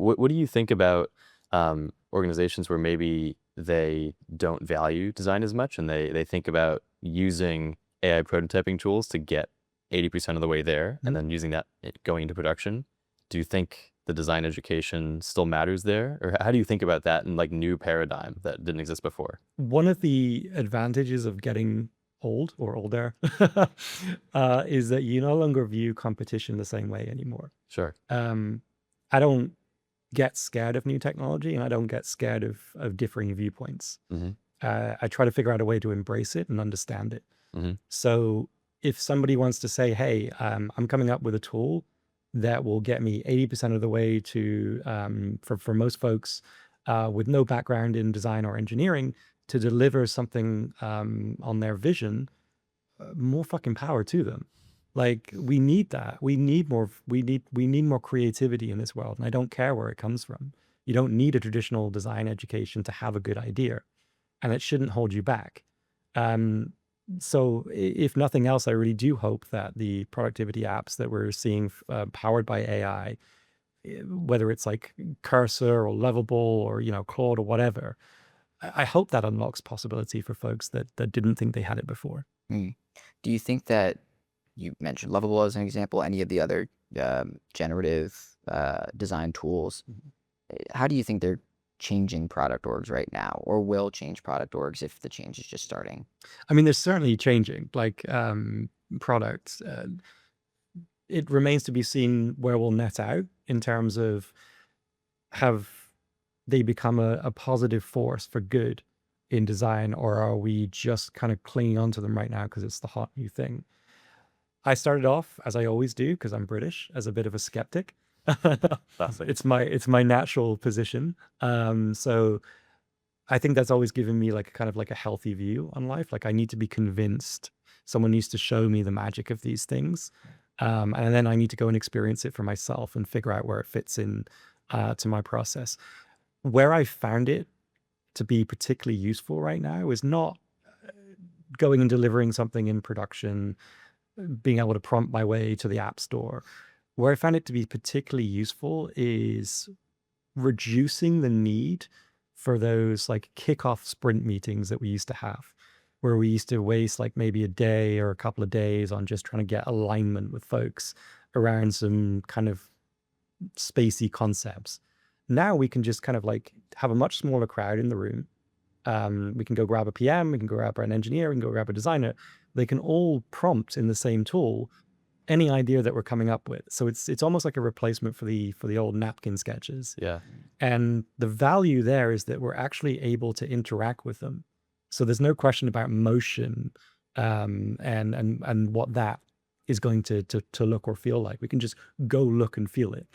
what do you think about organizations where maybe they don't value design as much and they think about using AI prototyping tools to get 80% of the way there and Mhm. then using that going into production? Do you think the design education still matters there? Or how do you think about that in like new paradigm that didn't exist before? One of the advantages of getting old or older is that you no longer view competition the same way anymore. Sure. Um, I don't get scared of new technology, and I don't get scared of differing viewpoints. Hmm. I try to figure out a way to embrace it and understand it. Hmm. So if somebody wants to say, "Hey, I'm coming up with a tool that will get me 80% of the way to," for most folks with no background in design or engineering, to deliver something on their vision, more fucking power to them. Like we need that. We need more. We need more creativity in this world, and I don't care where it comes from. You don't need a traditional design education to have a good idea, and it shouldn't hold you back. Um, so, if nothing else, I really do hope that the productivity apps that we're seeing powered by AI, whether it's like Cursor or Lovable or Claude or whatever, I hope that unlocks possibility for folks that didn't think they had it before. Mm. Do you think that you mentioned Lovable as an example, any of the other generative design tools, how do you think they're changing product orgs right now or will change product orgs if the change is just starting? I mean, there's certainly changing like products. It remains to be seen where we'll net out in terms of have they become a positive force for good in design, or are we just kind of clinging onto them right now because it's the hot new thing? I started off, as I always do, because I'm British, as a bit of a skeptic. Classic. It's my natural position. So I think that's always given me like kind of like a healthy view on life. Like I need to be convinced. Someone needs to show me the magic of these things. And then I need to go and experience it for myself and figure out where it fits in to my process. Where I found it to be particularly useful right now is not going and delivering something in production, being able to prompt my way to the app store. Where I found it to be particularly useful is reducing the need for those like kickoff sprint meetings that we used to have, where we used to waste like maybe a day or a couple of days on just trying to get alignment with folks around some kind of spacey concepts. Now we can just kind of like have a much smaller crowd in the room. We can go grab a PM, we can go grab an engineer, we can go grab a designer. They can all prompt in the same tool any idea that we're coming up with. So it's almost like a replacement for the old napkin sketches. Yeah. And the value there is that we're actually able to interact with them. So there's no question about motion and what that is going to look or feel like. We can just go look and feel it.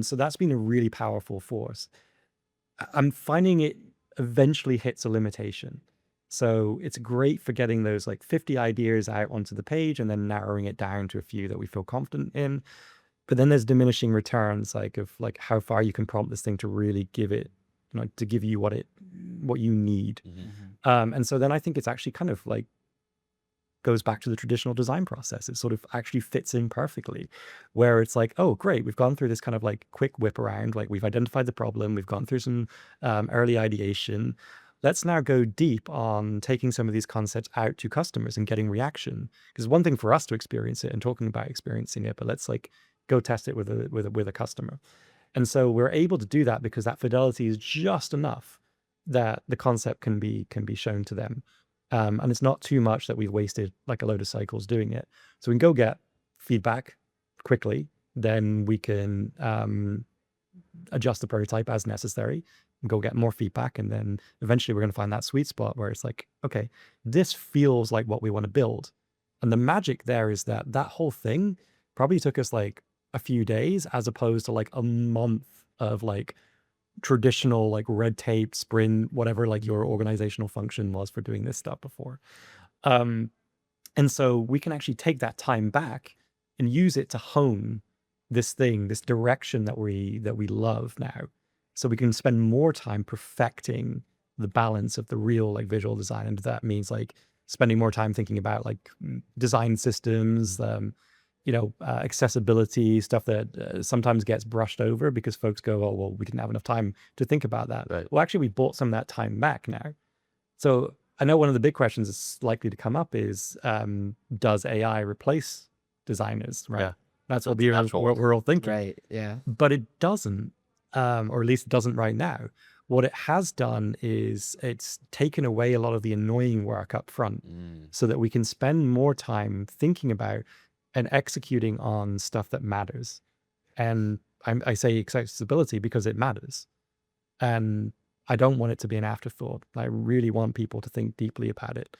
So that's been a really powerful force. I'm finding it eventually hits a limitation. So it's great for getting those like 50 ideas out onto the page and then narrowing it down to a few that we feel confident in. But then there's diminishing returns, like of like how far you can prompt this thing to really give it, to give you what you need. Hmm. And so then I think it's actually kind of like goes back to the traditional design process. It sort of actually fits in perfectly, where it's like, oh, great, we've gone through this kind of like quick whip around, like we've identified the problem, we've gone through some early ideation. Let's now go deep on taking some of these concepts out to customers and getting reaction. Because one thing for us to experience it and talking about experiencing it, but let's like go test it with a customer. And so we're able to do that because that fidelity is just enough that the concept can be shown to them. And it's not too much that we've wasted like a load of cycles doing it. So we can go get feedback quickly. Then we can adjust the prototype as necessary and go get more feedback. And then eventually we're going to find that sweet spot where it's like, okay, this feels like what we want to build. And the magic there is that that whole thing probably took us like a few days as opposed to like a month of like traditional like red tape sprint, whatever like your organizational function was for doing this stuff before. Um, and so we can actually take that time back and use it to hone this thing, this direction that we love now. So we can spend more time perfecting the balance of the real like visual design. And that means like spending more time thinking about like design systems, accessibility stuff that sometimes gets brushed over because folks go, oh, well, we didn't have enough time to think about that. Right. Well, actually, we bought some of that time back now. So I know one of the big questions that's likely to come up is, does AI replace designers, right? Yeah. That's what That's natural. we're all thinking. Right. Yeah. But it doesn't, or at least it doesn't right now. What it has done is it's taken away a lot of the annoying work up front so that we can spend more time thinking about and executing on stuff that matters. And I say accessibility because it matters. And I don't want it to be an afterthought. I really want people to think deeply about it.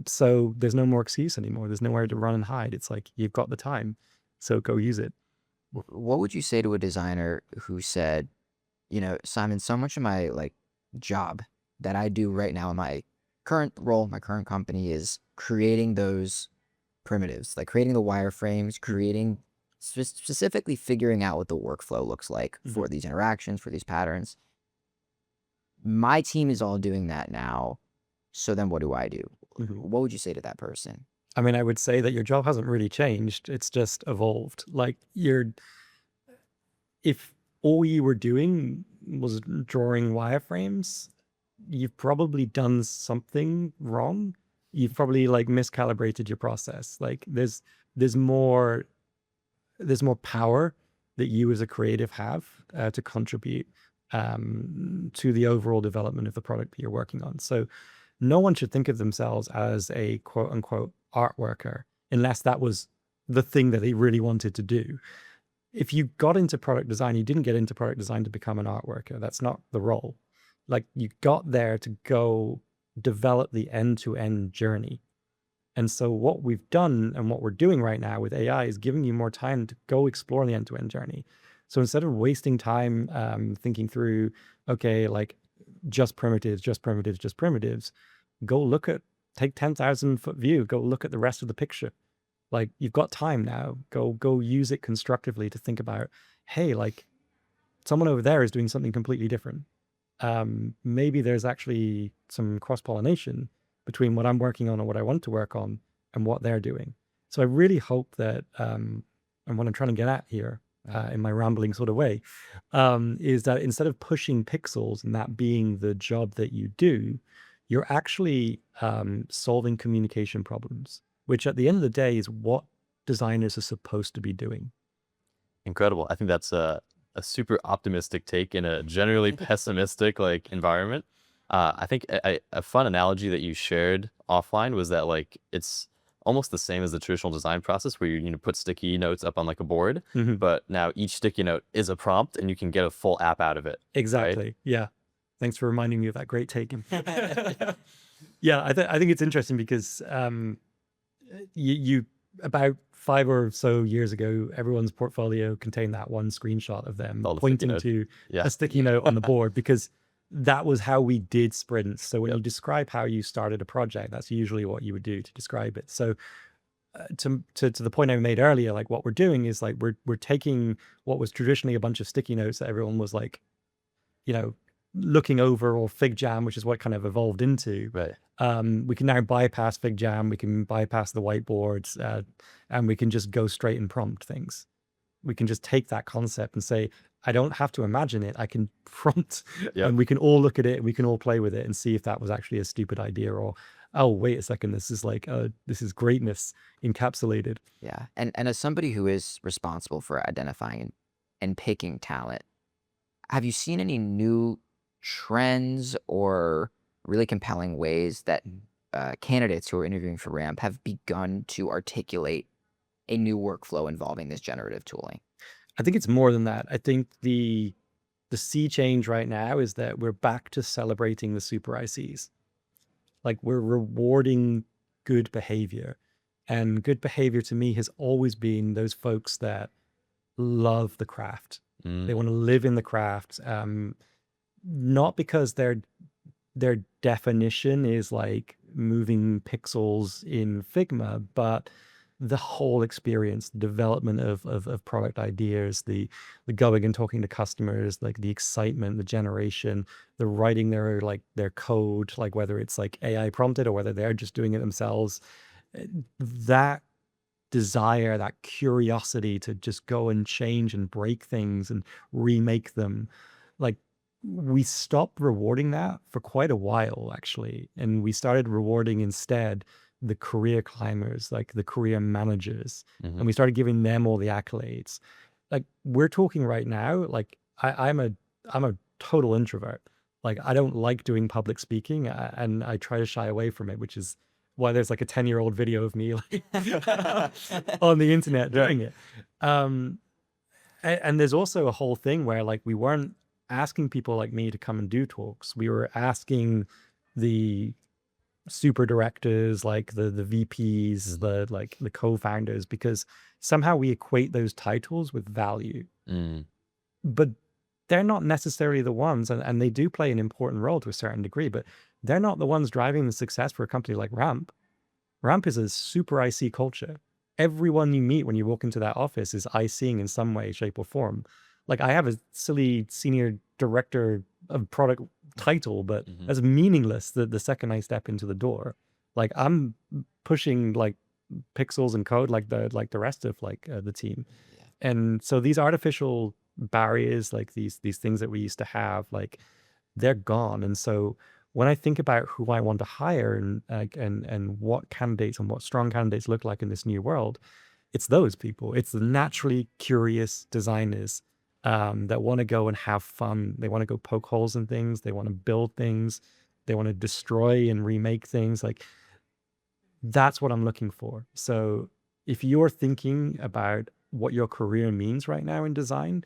So there's no more excuse anymore. There's nowhere to run and hide. It's like, you've got the time, so go use it. What would you say to a designer who said, Simon, so much of my job that I do right now in my current role, my current company, is creating those primitives, like creating the wireframes, creating specifically figuring out what the workflow looks like for these interactions, for these patterns. My team is all doing that now. So then what do I do? What would you say to that person? I mean, I would say that your job hasn't really changed. It's just evolved. Like if all you were doing was drawing wireframes, you've probably done something wrong. You've probably miscalibrated your process. Like there's more power that you as a creative have to contribute to the overall development of the product that you're working on. So no one should think of themselves as a quote unquote art worker unless that was the thing that they really wanted to do. If you got into product design, you didn't get into product design to become an art worker. That's not the role. Like you got there to go develop the end-to-end journey. And so what we've done and what we're doing right now with AI is giving you more time to go explore the end-to-end journey. So instead of wasting time thinking through, okay, just primitives, go take 10,000 foot view, go look at the rest of the picture. Like you've got time now, go use it constructively to think about, hey, someone over there is doing something completely different. Maybe there's actually some cross-pollination between what I'm working on or what I want to work on and what they're doing. So I really hope that, and what I'm trying to get at here in my rambling sort of way, is that instead of pushing pixels and that being the job that you do, you're actually solving communication problems, which at the end of the day is what designers are supposed to be doing. Incredible. I think that's a super optimistic take in a generally pessimistic environment. I think a fun analogy that you shared offline was that it's almost the same as the traditional design process where you put sticky notes up on a board, but now each sticky note is a prompt and you can get a full app out of it. Exactly. Right? Yeah. Thanks for reminding me of that great take. Yeah, I think it's interesting because you about 5 or so years ago, everyone's portfolio contained that one screenshot of them pointing to a sticky note on the board because that was how we did sprints. So when you describe how you started a project, that's usually what you would do to describe it. So to the point I made earlier, what we're doing is we're taking what was traditionally a bunch of sticky notes that everyone was looking over, or FigJam, which is what kind of evolved into. Right. We can now bypass FigJam, we can bypass the whiteboards, and we can just go straight and prompt things. We can just take that concept and say, I don't have to imagine it, I can prompt, and we can all look at it, and we can all play with it and see if that was actually a stupid idea, or, oh, wait a second, this is this is greatness encapsulated. Yeah. And as somebody who is responsible for identifying and picking talent, have you seen any new trends or really compelling ways that candidates who are interviewing for RAMP have begun to articulate a new workflow involving this generative tooling? I think it's more than that. I think the sea change right now is that we're back to celebrating the super ICs. We're rewarding good behavior. And good behavior to me has always been those folks that love the craft. They want to live in the craft. Not because their definition is moving pixels in Figma, but the whole experience, the development of product ideas, the going and talking to customers, the excitement, the generation, the writing their code, whether it's AI prompted or whether they're just doing it themselves. That desire, that curiosity to just go and change and break things and remake them. Like, we stopped rewarding that for quite a while, actually. And we started rewarding instead the career climbers, like the career managers. Mhm. And we started giving them all the accolades. Like, we're talking right now, like I'm a total introvert. Like, I don't like doing public speaking, and I try to shy away from it, which is why there's like a 10-year-old video of me like on the internet doing it. And there's also a whole thing where like we weren't asking people like me to come and do talks. We were asking the super directors, like the VPs, the co-founders, because somehow we equate those titles with value. Mm. But they're not necessarily the ones, and they do play an important role to a certain degree, but they're not the ones driving the success for a company like Ramp. Ramp is a super IC culture. Everyone you meet when you walk into that office is ICing in some way, shape, or form. Like, I have a silly senior director of product title, but Mhm. that's meaningless the second I step into the door. Like, I'm pushing like pixels and code like the rest of like the team. Yeah. And so these artificial barriers, like these things that we used to have, like, they're gone. And so when I think about who I want to hire and what candidates and what strong candidates look like in this new world, it's those people. It's the naturally curious designers that want to go and have fun. They want to go poke holes in things. They want to build things. They want to destroy and remake things. Like, that's what I'm looking for. So if you're thinking about what your career means right now in design,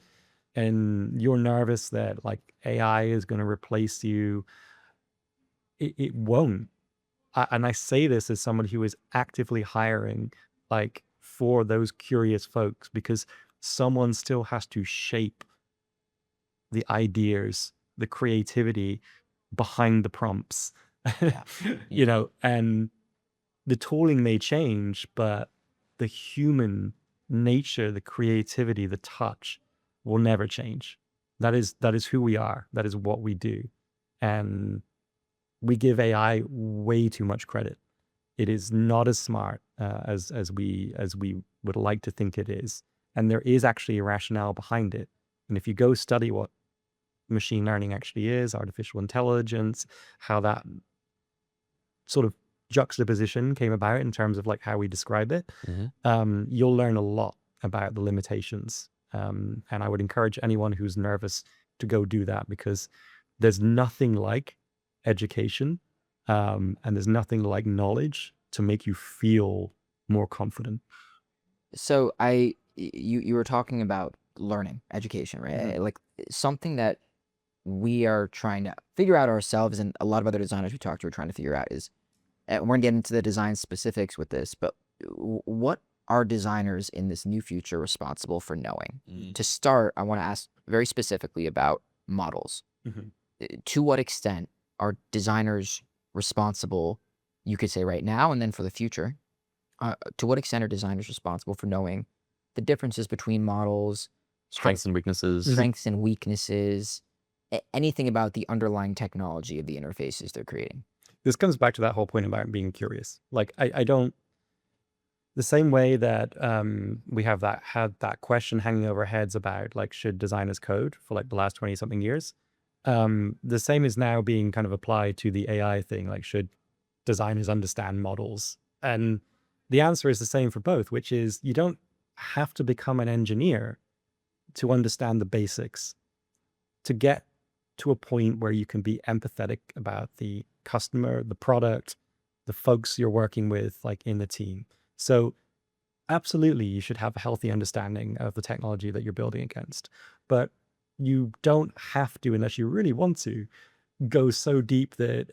and you're nervous that like AI is going to replace you, it won't. And I say this as someone who is actively hiring like for those curious folks, because someone still has to shape the ideas, the creativity behind the prompts. You know, and the tooling may change, but the human nature, the creativity, the touch will never change. That is who we are. That is what we do. And we give AI way too much credit. It is not as smart as we would like to think it is. And there is actually a rationale behind it. And if you go study what machine learning actually is, artificial intelligence, how that sort of juxtaposition came about in terms of like how we describe it, Mhm. you'll learn a lot about the limitations. And I would encourage anyone who's nervous to go do that, because there's nothing like education, and there's nothing like knowledge to make you feel more confident. So you were talking about learning, education, right? Like something that we are trying to figure out ourselves, and a lot of other designers we talked to are trying to figure out is, and we're gonna get into the design specifics with this, but what are designers in this new future responsible for knowing? Mm. To start, I want to ask very specifically about models. Mhm. To what extent are designers responsible, you could say right now and then for the future, to what extent are designers responsible for knowing the differences between models, Strengths and weaknesses. strengths and weaknesses, anything about the underlying technology of the interfaces they're creating? This comes back to that whole point about being curious. Like, I don't, the same way that we have had that question hanging over our heads about like, should designers code for like the last 20 something years? The same is now being kind of applied to the AI thing. Like, should designers understand models? And the answer is the same for both, which is you don't have to become an engineer to understand the basics, to get to a point where you can be empathetic about the customer, the product, the folks you're working with, like in the team. So absolutely, you should have a healthy understanding of the technology that you're building against. But you don't have to, unless you really want to, go so deep that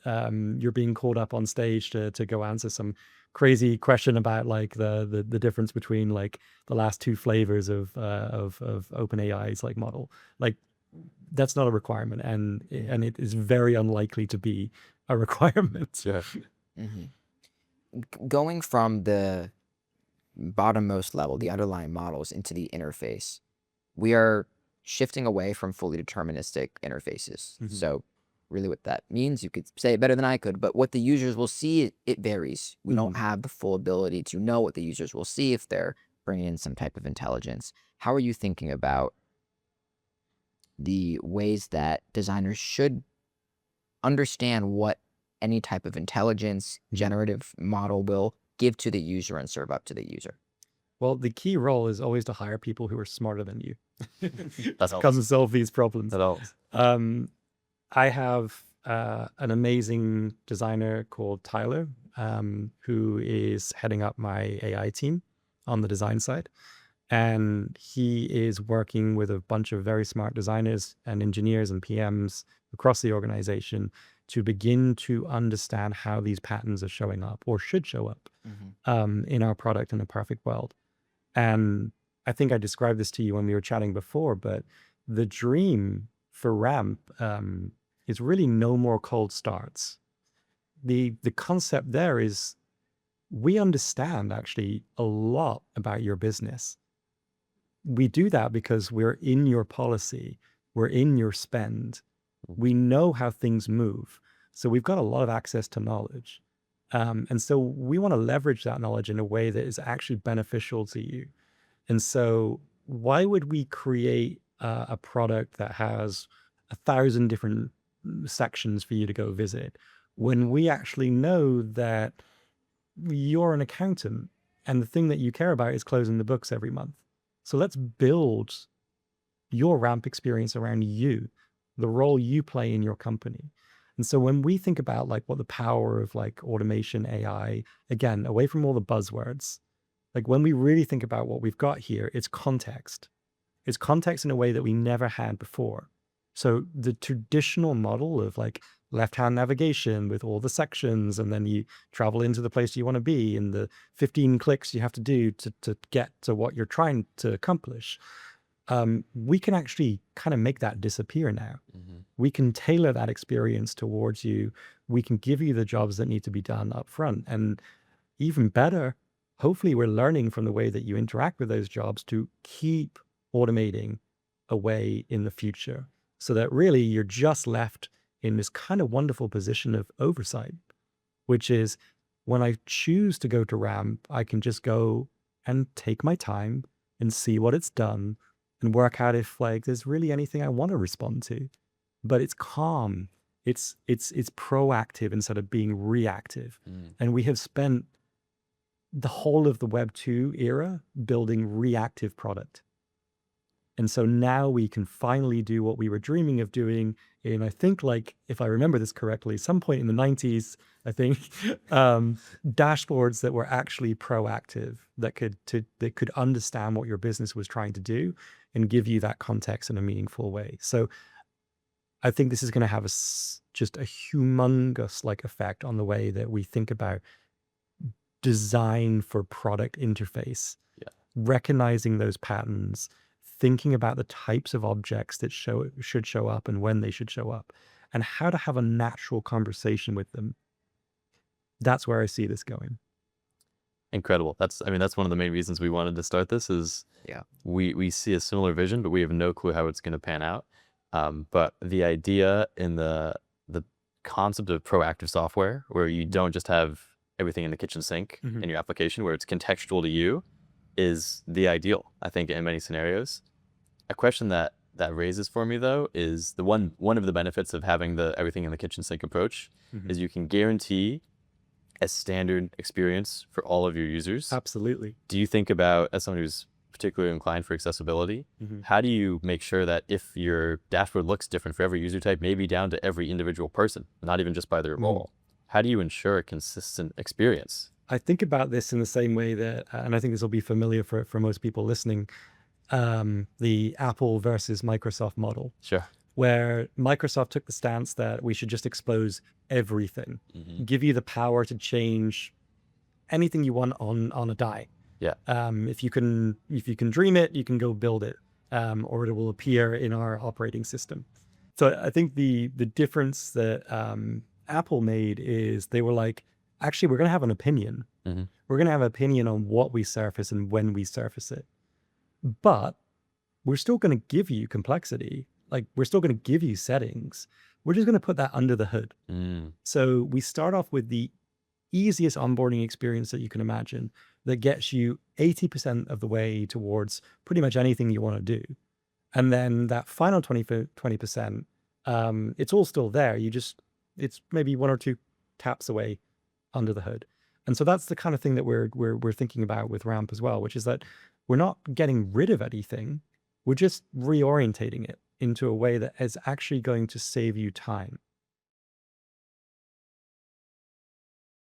you're being called up on stage to go answer some crazy question about like the difference between like the last two flavors of OpenAI's like model. Like, that's not a requirement, and it is very unlikely to be a requirement. Yeah. Going from the bottommost level, the underlying models, into the interface, we are shifting away from fully deterministic interfaces. Mhm. So really what that means. You could say it better than I could, but what the users will see, it varies. We don't have the full ability to know what the users will see if they're bringing in some type of intelligence. How are you thinking about the ways that designers should understand what any type of intelligence generative model will give to the user and serve up to the user? Well, the key role is always to hire people who are smarter than you. That's Come and solve these problems. That helps. I have an amazing designer called Tyler, who is heading up my AI team on the design side. And he is working with a bunch of very smart designers and engineers and PMs across the organization to begin to understand how these patterns are showing up or should show up in our product in a perfect world. And I think I described this to you when we were chatting before, but the dream for RAMP is really no more cold starts. The concept there is we understand actually a lot about your business. We do that because we're in your policy, we're in your spend. We know how things move. So we've got a lot of access to knowledge. And so we want to leverage that knowledge in a way that is actually beneficial to you. And so why would we create a product that has 1,000 different sections for you to go visit when we actually know that you're an accountant and the thing that you care about is closing the books every month? So let's build your RAMP experience around you, the role you play in your company. And so when we think about like what the power of like automation, AI, again, away from all the buzzwords, like when we really think about what we've got here, it's context. It's context in a way that we never had before. So the traditional model of like left-hand navigation with all the sections, and then you travel into the place you want to be, and the 15 clicks you have to do to get to what you're trying to accomplish. We can actually kind of make that disappear now. We can tailor that experience towards you. We can give you the jobs that need to be done up front. And even better, hopefully we're learning from the way that you interact with those jobs to keep automating away in the future, so that really you're just left in this kind of wonderful position of oversight, which is when I choose to go to RAMP, I can just go and take my time and see what it's done and work out if like there's really anything I want to respond to. But it's calm. It's proactive instead of being reactive. And we have spent the whole of the Web 2 era building reactive product. And so now we can finally do what we were dreaming of doing in, I think, like, if I remember this correctly, some point in the 90s, I think, dashboards that were actually proactive, that could understand what your business was trying to do and give you that context in a meaningful way. So I think this is going to have just a humongous like effect on the way that we think about design for product interface, recognizing those patterns, thinking about the types of objects that should show up and when they should show up, and how to have a natural conversation with them. That's where I see this going. Incredible. That's one of the main reasons we wanted to start this is we see a similar vision, but we have no clue how it's going to pan out. But the idea in the concept of proactive software, where you don't just have everything in the kitchen sink in your application, where it's contextual to you, is the ideal, I think, in many scenarios. A question that raises for me, though, is the one of the benefits of having the everything in the kitchen sink approach is you can guarantee a standard experience for all of your users. Absolutely. Do you think about, as someone who's particularly inclined for accessibility, how do you make sure that if your dashboard looks different for every user type, maybe down to every individual person, not even just by their role, how do you ensure a consistent experience? I think about this in the same way that, and I think this will be familiar for most people listening, the Apple versus Microsoft model. Sure. Where Microsoft took the stance that we should just expose everything, give you the power to change anything you want on a die. Yeah. If you can dream it, you can go build it, or it will appear in our operating system. So I think the difference that Apple made is they were like, actually, we're going to have an opinion. We're going to have an opinion on what we surface and when we surface it. But we're still going to give you complexity. Like, we're still going to give you settings, we're just going to put that under the hood. Mm. So we start off with the easiest onboarding experience that you can imagine that gets you 80% of the way towards pretty much anything you want to do. And then that final 20%, it's all still there. It's maybe one or two taps away under the hood. And so that's the kind of thing that we're thinking about with Ramp as well, which is that we're not getting rid of anything. We're just reorientating it into a way that is actually going to save you time.